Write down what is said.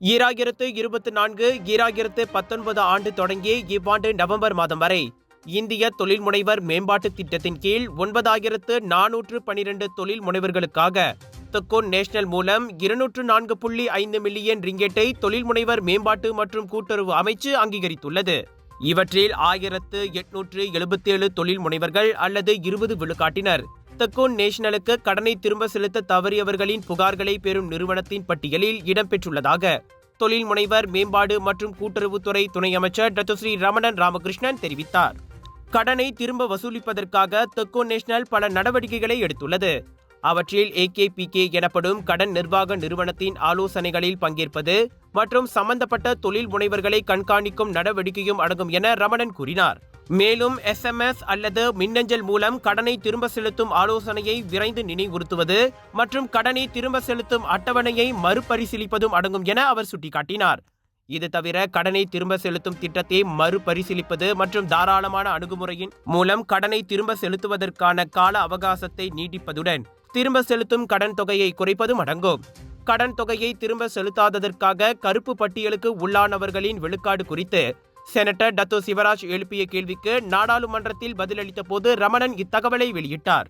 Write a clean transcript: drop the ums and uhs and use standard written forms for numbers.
2024 2019 ஆண்டு தொடங்கி இவ்வாண்டு நவம்பர் மாதம் வரை இந்திய தொழில் முனைவர் மேம்பாட்டு திட்டத்தின் கீழ் 9412 தொழில் முனைவர்களுக்காக தெக்கோன் நேஷனல் மூலம் 204.5 மில்லியன் ரிங்கெட்டை தொழில் முனைவர் மேம்பாட்டு மற்றும் கூட்டுறவு அமைச்சு அங்கீகரித்துள்ளது. இவற்றில் 1877 தொழில் முனைவர்கள் அல்லது 20 விழுக்காட்டினர் தெக்கோன் நேஷனலுக்கு கடனை திரும்ப செலுத்த தவறியவர்களின் புகார்களை பெறும் நிறுவனத்தின் பட்டியலில் இடம்பெற்றுள்ளதாக தொழில் முனைவர் மேம்பாடு மற்றும் கூட்டுறவுத்துறை துணை அமைச்சர் டத்துஸ்ரீ ரமணன் ராமகிருஷ்ணன் தெரிவித்தார். கடனை திரும்ப வசூலிப்பதற்காக தெக்கோன் நேஷனல் பல நடவடிக்கைகளை எடுத்துள்ளது. அவற்றில் AKPK எனப்படும் கடன் நிர்வாக நிறுவனத்தின் ஆலோசனைகளில் பங்கேற்பது மற்றும் சம்பந்தப்பட்ட தொழில் முனைவர்களை கண்காணிக்கும் நடவடிக்கையும் அடங்கும் என ரமணன் கூறினார். மேலும் SMS அல்லது மின்னஞ்சல் மூலம் கடனை திரும்ப செலுத்தும் ஆலோசனையை விரைந்து நினைவுறுத்துவது மற்றும் கடனை திரும்ப செலுத்தும் அட்டவணையை மறுபரிசீலிப்பதும் அடங்கும் என அவர் சுட்டிக்காட்டினார். இது தவிர கடனை திரும்ப செலுத்தும் திட்டத்தை மறுபரிசீலிப்பது மற்றும் தாராளமான அணுகுமுறையின் மூலம் கடனை திரும்ப செலுத்துவதற்கான கால அவகாசத்தை நீட்டிப்பதுடன் திரும்ப செலுத்தும் கடன் தொகையை குறைப்பதும் அடங்கும். கடன் தொகையை திரும்ப செலுத்தாததற்காக கருப்பு பட்டியலுக்கு உள்ளானவர்களின் விழுக்காடு குறித்து செனட்டர் டத்தோ சிவராஜ் எழுப்பிய கேள்விக்கு நாடாளுமன்றத்தில் பதிலளித்த போது ரமணன் இத்தகவலை வெளியிட்டார்.